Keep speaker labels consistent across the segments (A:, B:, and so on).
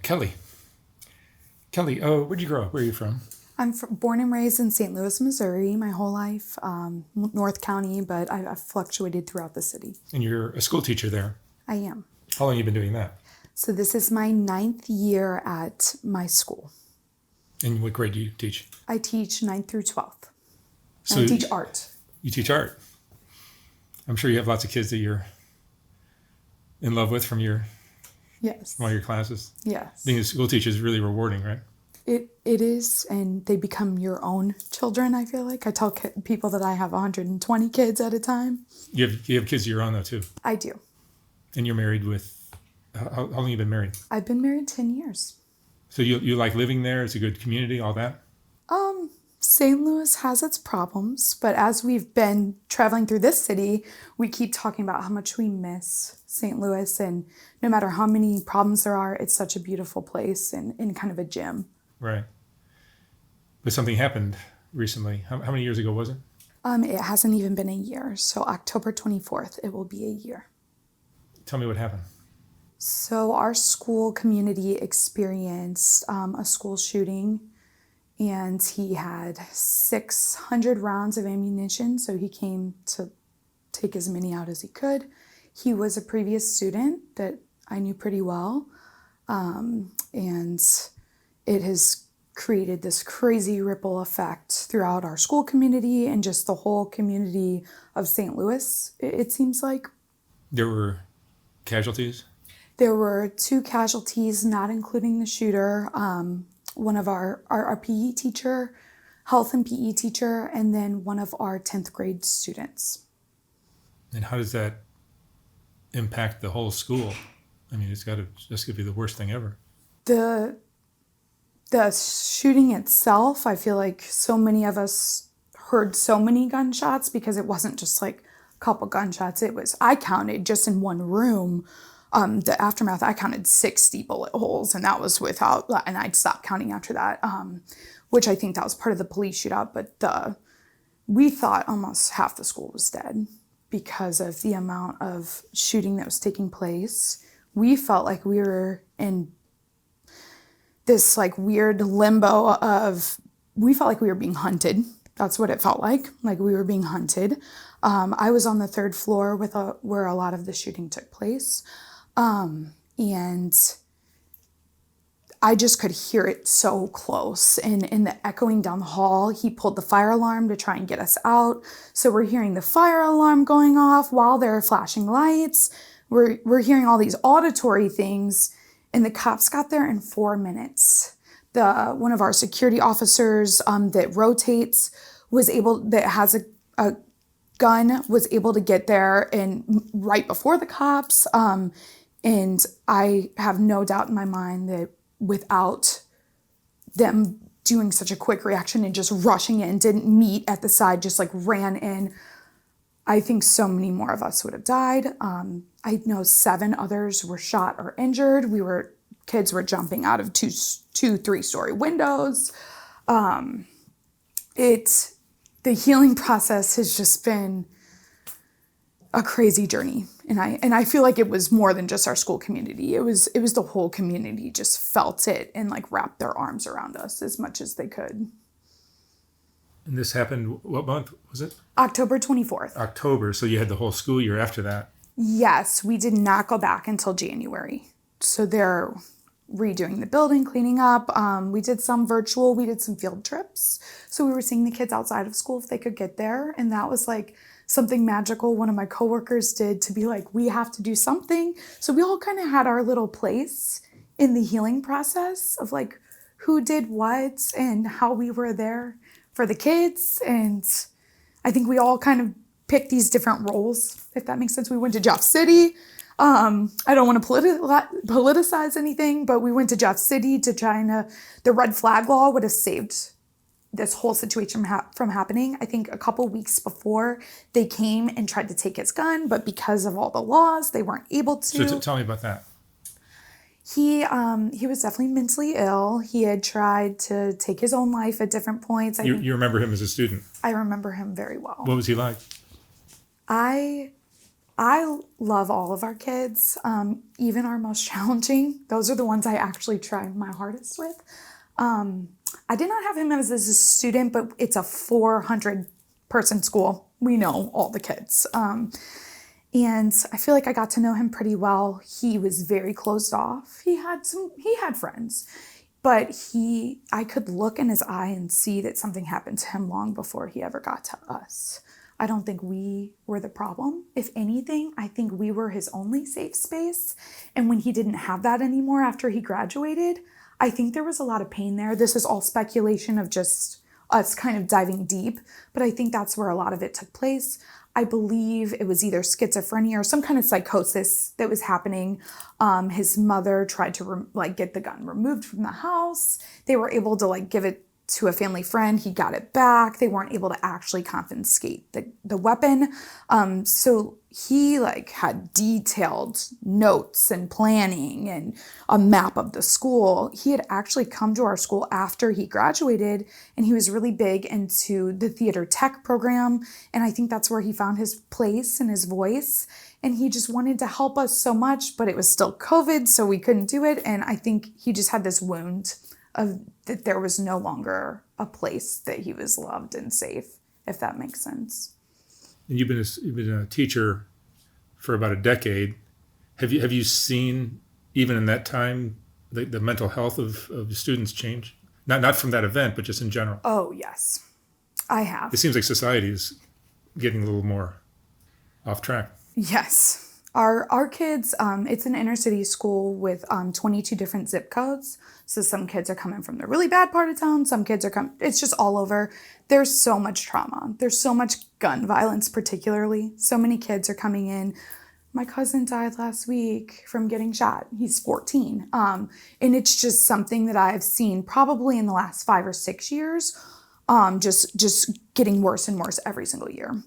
A: Kelly. Kelly, oh, where'd you grow up? Where are you from?
B: I'm born and raised in St. Louis, Missouri, my whole life, North County, but I've fluctuated throughout the city.
A: And you're a school teacher there.
B: I am.
A: How long have you been doing that?
B: So this is my 9th year at my school.
A: And what grade do you teach?
B: I teach 9th through 12th.
A: So
B: I teach art.
A: You teach art. I'm sure you have lots of kids that you're in love with from
B: Yes.
A: all your classes.
B: Yes.
A: Being a school teacher is really rewarding, right?
B: It is, and they become your own children, I feel like. I tell people that I have 120 kids at a time.
A: You have kids of your own, though, too.
B: I do.
A: And you're married with, how long have you been married?
B: I've been married 10 years.
A: So you like living there? It's a good community, all that?
B: St. Louis has its problems, but as we've been traveling through this city, we keep talking about how much we miss St. Louis, and no matter how many problems there are, it's such a beautiful place and kind of a gem.
A: Right. But something happened recently. How many years ago was it?
B: It hasn't even been a year, so October 24th, it will be a year.
A: Tell me what happened.
B: So our school community experienced a school shooting, and he had 600 rounds of ammunition, so he came to take as many out as he could. He was a previous student that I knew pretty well, and it has created this crazy ripple effect throughout our school community and just the whole community of St. Louis, it seems like.
A: There were casualties?
B: There were 2 casualties, not including the shooter. One of our PE teacher, health and PE teacher, and then one of our 10th grade students.
A: And how does that impact the whole school? I mean, this could be the worst thing ever.
B: The shooting itself, I feel like so many of us heard so many gunshots because it wasn't just like a couple gunshots. I counted just in one room, the aftermath, I counted 60 bullet holes, and that was without, and I'd stopped counting after that, which I think that was part of the police shootout, but we thought almost half the school was dead because of the amount of shooting that was taking place. We felt like we were in this like weird limbo we felt like we were being hunted. That's what it felt like we were being hunted. I was on the 3rd floor where a lot of the shooting took place. And I just could hear it so close and the echoing down the hall. He pulled the fire alarm to try and get us out. So we're hearing the fire alarm going off while there are flashing lights. We're hearing all these auditory things, and the cops got there in 4 minutes. One of our security officers that rotates that has a gun was able to get there and right before the cops. And I have no doubt in my mind that without them doing such a quick reaction and just rushing in, didn't meet at the side, just like ran in, I think so many more of us would have died. I know 7 others were shot or injured. Kids were jumping out of 2-3-story windows. The healing process has just been a crazy journey. And I feel like it was more than just our school community. It was the whole community just felt it and like wrapped their arms around us as much as they could.
A: And this happened, what month was it?
B: October 24th.
A: October, so you had the whole school year after that.
B: Yes, we did not go back until January. So they're redoing the building, cleaning up. We did some virtual, we did some field trips. So we were seeing the kids outside of school if they could get there. And that was like something magical one of my coworkers did to be like, we have to do something. So we all kind of had our little place in the healing process of like who did what and how we were there for the kids. And I think we all kind of picked these different roles, if that makes sense. We went to Jeff City. I don't want to politicize anything, but we went to Jeff City to try and the red flag law would have saved this whole situation from happening. I think a couple weeks before they came and tried to take his gun, but because of all the laws, they weren't able to.
A: So tell me about that.
B: He was definitely mentally ill. He had tried to take his own life at different points.
A: You remember him as a student?
B: I remember him very well.
A: What was he like?
B: I I love all of our kids, even our most challenging. Those are the ones I actually try my hardest with. I did not have him as a student, but it's a 400-person school. We know all the kids. And I feel like I got to know him pretty well. He was very closed off. He had friends, but I could look in his eye and see that something happened to him long before he ever got to us. I don't think we were the problem. If anything, I think we were his only safe space. And when he didn't have that anymore after he graduated, I think there was a lot of pain there. This is all speculation of just us kind of diving deep, but I think that's where a lot of it took place. I believe it was either schizophrenia or some kind of psychosis that was happening. His mother tried to get the gun removed from the house. They were able to give it to a family friend. He got it back. They weren't able to actually confiscate the weapon. So he had detailed notes and planning and a map of the school. He had actually come to our school after he graduated, and he was really big into the theater tech program. And I think that's where he found his place and his voice. And he just wanted to help us so much, but it was still COVID, so we couldn't do it. And I think he just had this wound of that there was no longer a place that he was loved and safe, if that makes sense.
A: And you've been a teacher for about a decade. Have you seen, even in that time, the mental health of students change? Not from that event, but just in general.
B: Oh, yes, I have.
A: It seems like society is getting a little more off track.
B: Yes. Our kids, it's an inner city school with 22 different zip codes. So some kids are coming from the really bad part of town. Some kids are it's just all over. There's so much trauma. There's so much gun violence, particularly. So many kids are coming in. My cousin died last week from getting shot. He's 14. And it's just something that I've seen probably in the last 5 or 6 years, just getting worse and worse every single year.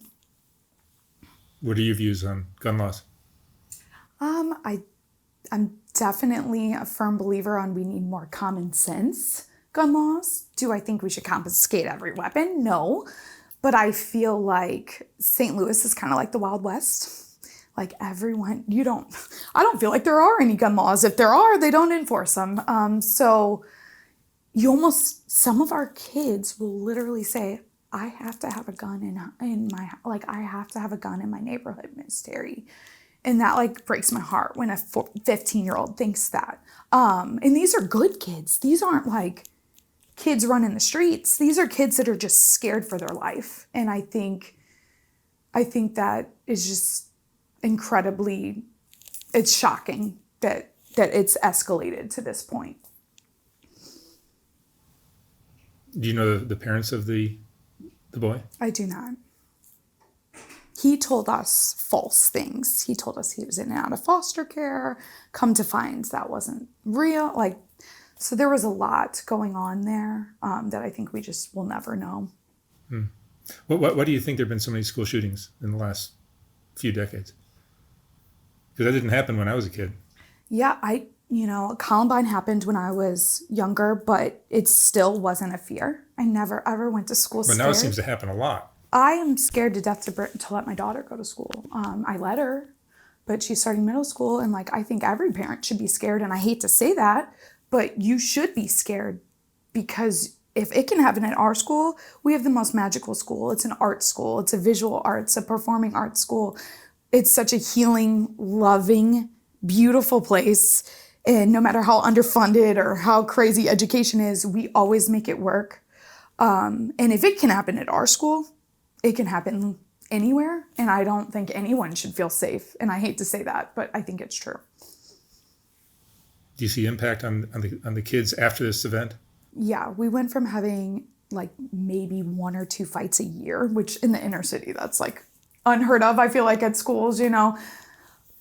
A: What are your views on gun laws?
B: I'm definitely a firm believer on we need more common sense gun laws. Do I think we should confiscate every weapon? No. But I feel like St. Louis is kind of like the Wild West. Like everyone, I don't feel like there are any gun laws. If there are, they don't enforce them. So some of our kids will literally say, I have to have a gun in my, I have to have a gun in my neighborhood, Miss Terry. And that breaks my heart when a 15-year-old thinks that. And these are good kids. These aren't kids running the streets. These are kids that are just scared for their life. And I think that is just incredibly, it's shocking that it's escalated to this point.
A: Do you know the parents of the boy?
B: I do not. He told us false things. He told us he was in and out of foster care. Come to find that wasn't real. So there was a lot going on there that I think we just will never know.
A: Why do you think there have been so many school shootings in the last few decades? Because that didn't happen when I was a kid.
B: Yeah, Columbine happened when I was younger, but it still wasn't a fear. I never ever went to school scared.
A: But now it seems to happen a lot.
B: I am scared to death to let my daughter go to school. I let her, but she's starting middle school, and I think every parent should be scared. And I hate to say that, but you should be scared, because if it can happen at our school, we have the most magical school. It's an art school. It's a visual arts, a performing arts school. It's such a healing, loving, beautiful place. And no matter how underfunded or how crazy education is, we always make it work. And if it can happen at our school, it can happen anywhere. And I don't think anyone should feel safe. And I hate to say that, but I think it's true.
A: Do you see impact on the kids after this event?
B: Yeah, we went from having maybe 1 or 2 fights a year, which in the inner city, that's unheard of. I feel like at schools,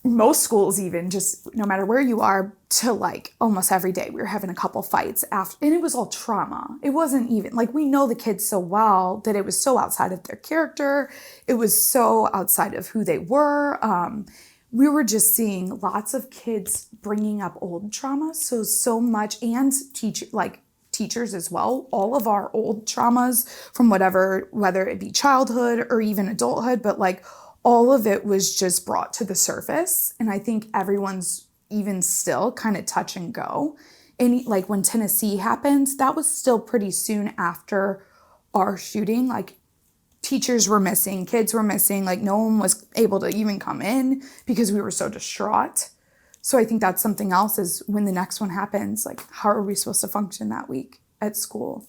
B: most schools even, just no matter where you are, to almost every day we were having a couple fights after, and it was all trauma. It wasn't even we know the kids so well that it was so outside of their character. It was so outside of who they were. We were just seeing lots of kids bringing up old trauma. So much, and teachers as well. All of our old traumas from whether it be childhood or even adulthood, but all of it was just brought to the surface. And I think everyone's even still kind of touch and go. And like when Tennessee happened, that was still pretty soon after our shooting. Like teachers were missing, kids were missing, like no one was able to even come in because we were so distraught. So I think that's something else, is when the next one happens, like how are we supposed to function that week at school?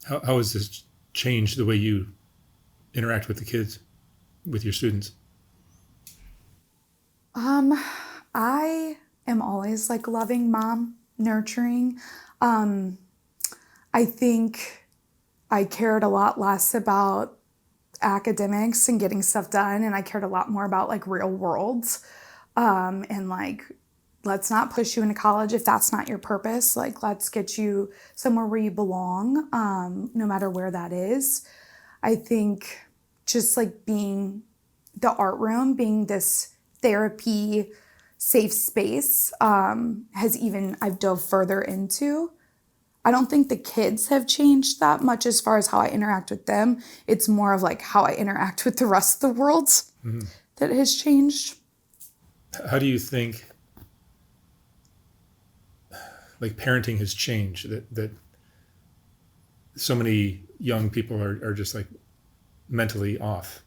A: How has this changed the way you interact with the kids, with your students?
B: I am always like loving mom, nurturing. I think I cared a lot less about academics and getting stuff done, and I cared a lot more about like real worlds. And like, let's not push you into college if that's not your purpose. Like, let's get you somewhere where you belong, no matter where that is. I think just like being the art room, being this therapy safe space, I've dove further into. I don't think the kids have changed that much as far as how I interact with them. It's more of like how I interact with the rest of the world that has changed.
A: How do you think like parenting has changed, that so many young people are just like mentally off?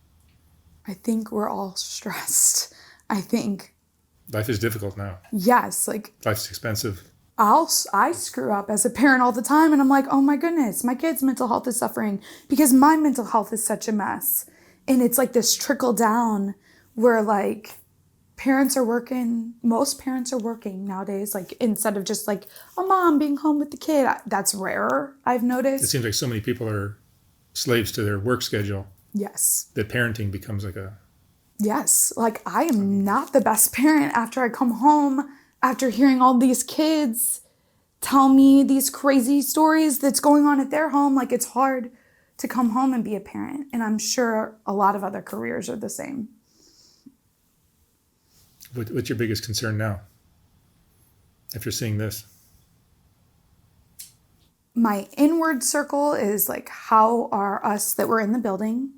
B: I think we're all stressed. I think,
A: Life is difficult now.
B: yes, like
A: Life's expensive.
B: I screw up as a parent all the time, and I'm like, oh my goodness, my kid's mental health is suffering because my mental health is such a mess. And it's like this trickle down where like most parents are working nowadays, like instead of just like a mom being home with the kid. That's rarer, I've
A: It
B: noticed.
A: seems like so many people are slaves to their work schedule
B: Yes.
A: that parenting becomes like a...
B: Yes. Like I am not the best parent after I come home after hearing all these kids tell me these crazy stories that's going on at their home. Like it's hard to come home and be a parent. And I'm sure a lot of other careers are the same.
A: What's your biggest concern now after seeing this?
B: My inward circle is like, how are us that were in the building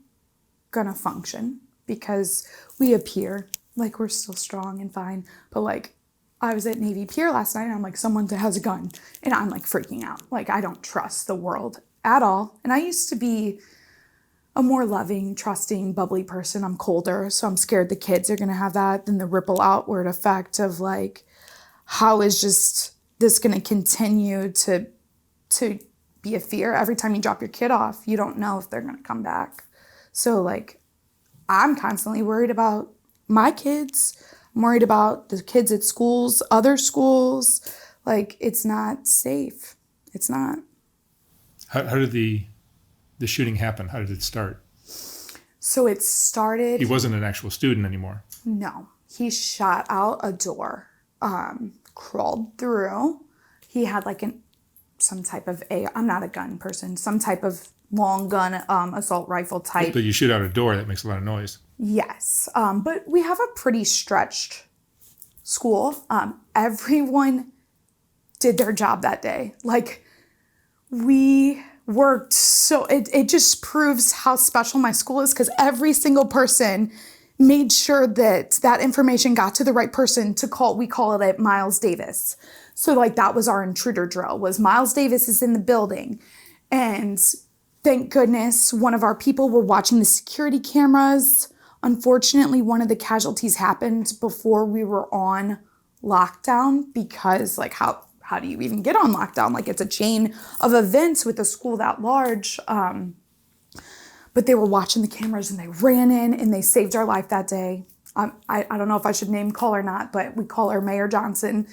B: gonna function? Because we appear like we're still strong and fine, but like I was at Navy Pier last night and I'm like, someone has a gun, and I'm like freaking out. Like I don't trust the world at all. And I used to be a more loving, trusting, bubbly person. I'm colder, so I'm scared the kids are gonna have that. Then the ripple outward effect of like, how is just this gonna continue to be a fear? Every time you drop your kid off, you don't know if they're gonna come back. So like, I'm constantly worried about my kids. I'm worried about the kids at schools, other schools. Like, it's not safe. It's not.
A: How did the shooting happen? How did it start?
B: So it started.
A: He wasn't an actual student anymore.
B: No, he shot out a door, crawled through. He had like some type of I'm not a gun person, some type of long gun, assault rifle type.
A: But you shoot out a door, that makes a lot of noise.
B: Yes, but we have a pretty stretched school. Everyone did their job that day. Like, we worked so, it just proves how special my school is, because every single person made sure that information got to the right person to call. We call it Miles Davis. So like, that was our intruder drill, was Miles Davis is in the building. And thank goodness one of our people were watching the security cameras. Unfortunately, one of the casualties happened before we were on lockdown, because like, how do you even get on lockdown? Like, it's a chain of events with a school that large. But they were watching the cameras and they ran in and they saved our life that day. I don't know if I should name call or not, but we call her Mayor Johnson,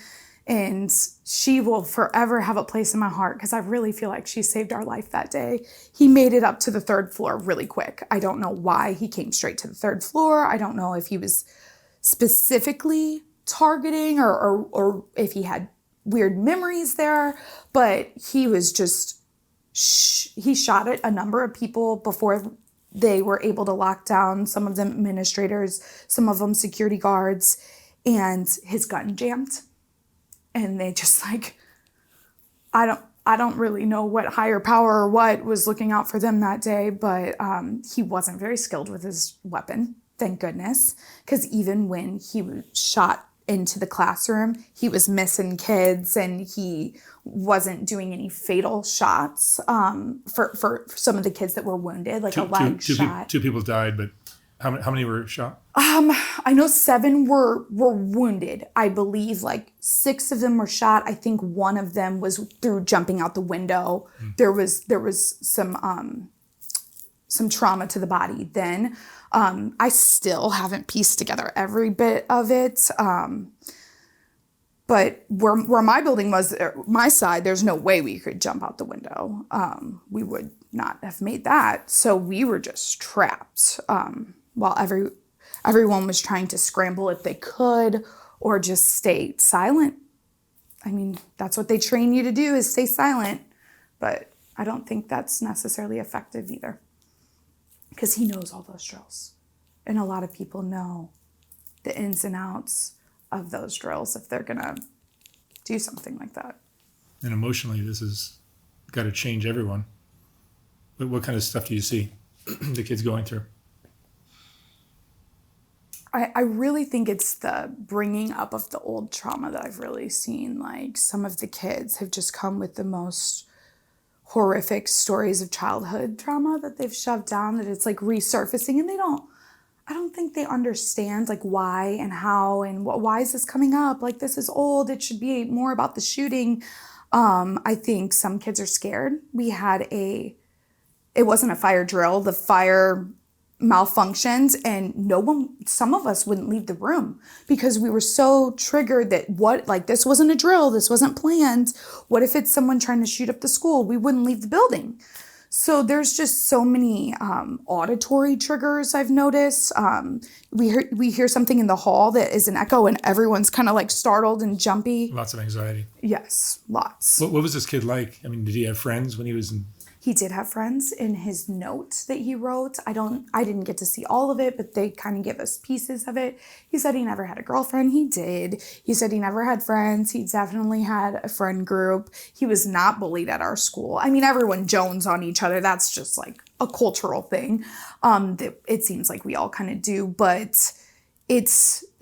B: and she will forever have a place in my heart because I really feel like she saved our life that day. He made it up to the third floor really quick. I don't know why he came straight to the third floor. I don't know if he was specifically targeting or if he had weird memories there, but he was just, he shot at a number of people before they were able to lock down, some of them administrators, some of them security guards, and his gun jammed. And they just like, I don't really know what higher power or what was looking out for them that day, but he wasn't very skilled with his weapon, thank goodness, because even when he was shot into the classroom, he was missing kids and he wasn't doing any fatal shots for some of the kids that were wounded, like a leg shot.
A: Two people died, but how many were shot?
B: I know 7 were wounded. I believe like 6 of them were shot. I think one of them was through jumping out the window. There was some trauma to the body then. I still haven't pieced together every bit of it. But where my building was, my side, there's no way we could jump out the window. We would not have made that. So we were just trapped while everyone was trying to scramble if they could or just stay silent. I mean, that's what they train you to do, is stay silent. But I don't think that's necessarily effective either, because he knows all those drills. And a lot of people know the ins and outs of those drills if they're going to do something like that.
A: And emotionally, this has got to change everyone. But what kind of stuff do you see the kids going through?
B: I really think it's the bringing up of the old trauma that I've really seen. Like, some of the kids have just come with the most horrific stories of childhood trauma that they've shoved down, that it's like resurfacing, and I don't think they understand like why and how and why is this coming up? Like, this is old. It should be more about the shooting. I think some kids are scared. We had it wasn't a fire drill. The fire malfunctioned and some of us wouldn't leave the room because we were so triggered that this wasn't a drill. This wasn't planned. What if it's someone trying to shoot up the school? We wouldn't leave the building. So there's just so many auditory triggers I've noticed. We hear something in the hall that is an echo and everyone's kind of like startled and jumpy.
A: Lots of anxiety.
B: Yes, lots.
A: What was this kid like? I mean, did he have friends when he was in?
B: He did have friends. In his note that he wrote, I didn't get to see all of it, but they kind of give us pieces of it. He said he never had a girlfriend. He did. He said he never had friends. He definitely had a friend group. He was not bullied at our school. I mean, everyone jones on each other. That's just like a cultural thing that it seems like we all kind of do. But it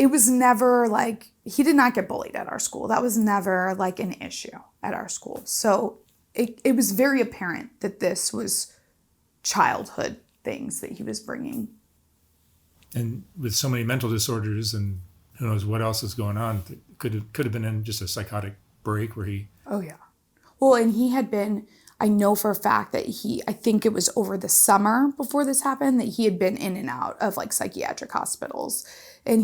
B: was never like, he did not get bullied at our school. That was never like an issue at our school. So it was very apparent that this was childhood things that he was bringing. And
A: with so many mental disorders and who knows what else is going on, it could have been in just a psychotic break where he...
B: Oh, yeah. Well, and he had been, I know for a fact that I think it was over the summer before this happened, that he had been in and out of like psychiatric hospitals. And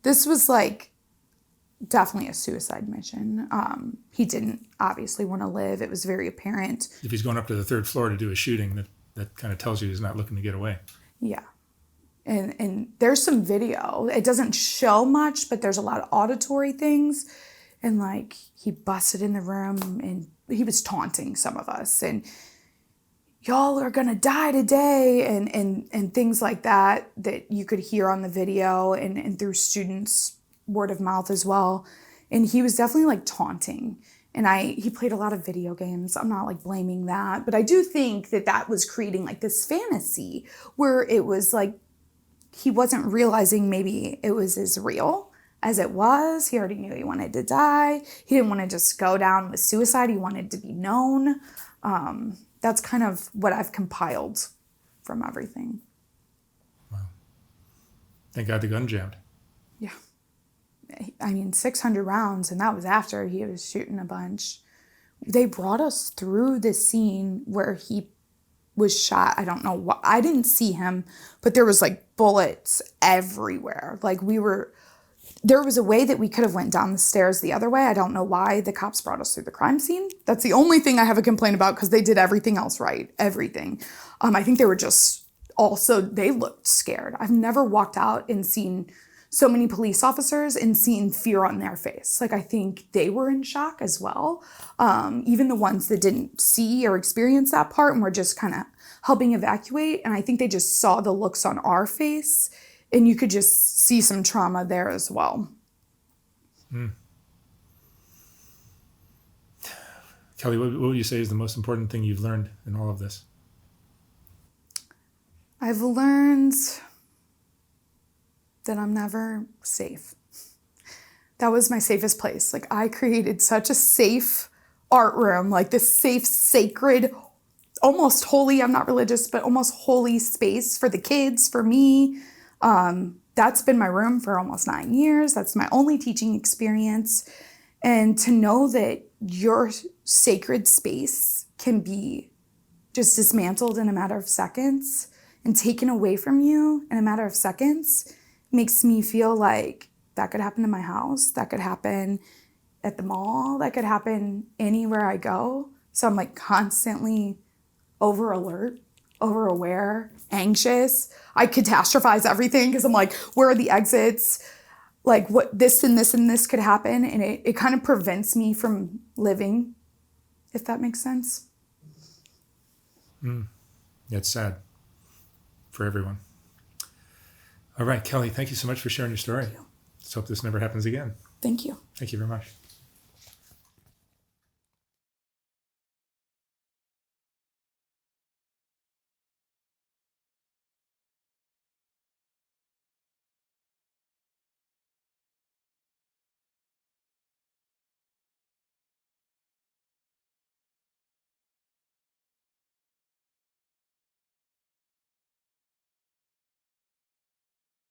B: this was like definitely a suicide mission. He didn't obviously want to live. It was very apparent.
A: If he's going up to the 3rd floor to do a shooting, that kind of tells you he's not looking to get away.
B: Yeah. And there's some video. It doesn't show much, but there's a lot of auditory things. And like, he busted in the room and he was taunting some of us and y'all are gonna die today and things like that you could hear on the video and through students' word of mouth as well. And he was definitely like taunting. And he played a lot of video games. I'm not like blaming that, but I do think that was creating like this fantasy where it was like, he wasn't realizing maybe it was as real as it was. He already knew he wanted to die. He didn't want to just go down with suicide. He wanted to be known. That's kind of what I've compiled from everything.
A: Wow. Thank God the gun jammed.
B: Yeah. I mean, 600 rounds, and that was after he was shooting a bunch. They brought us through the scene where he was shot. I don't know what. I didn't see him, but there was like bullets everywhere. Like there was a way that we could have went down the stairs the other way. I don't know why the cops brought us through the crime scene. That's the only thing I have a complaint about because they did everything else right. Everything. I think they were just they looked scared. I've never walked out and seen so many police officers and seen fear on their face. Like, I think they were in shock as well. Even the ones that didn't see or experience that part and were just kind of helping evacuate. And I think they just saw the looks on our face and you could just see some trauma there as well.
A: Kelly, what would you say is the most important thing you've learned in all of this?
B: I've learned that I'm never safe. That was my safest place. Like, I created such a safe art room, like this safe, sacred, almost holy, I'm not religious, but almost holy space for the kids, for me. That's been my room for almost 9 years. That's my only teaching experience. And to know that your sacred space can be just dismantled in a matter of seconds and taken away from you in a matter of seconds makes me feel like that could happen in my house, that could happen at the mall, that could happen anywhere I go. So I'm like constantly over alert, over aware, anxious. I catastrophize everything because I'm like, where are the exits? Like, what this and this and this could happen. And it kind of prevents me from living, if that makes sense.
A: Yeah, it's sad for everyone. All right, Kelly, thank you so much for sharing your story. Let's hope this never happens again.
B: Thank you.
A: Thank you very much.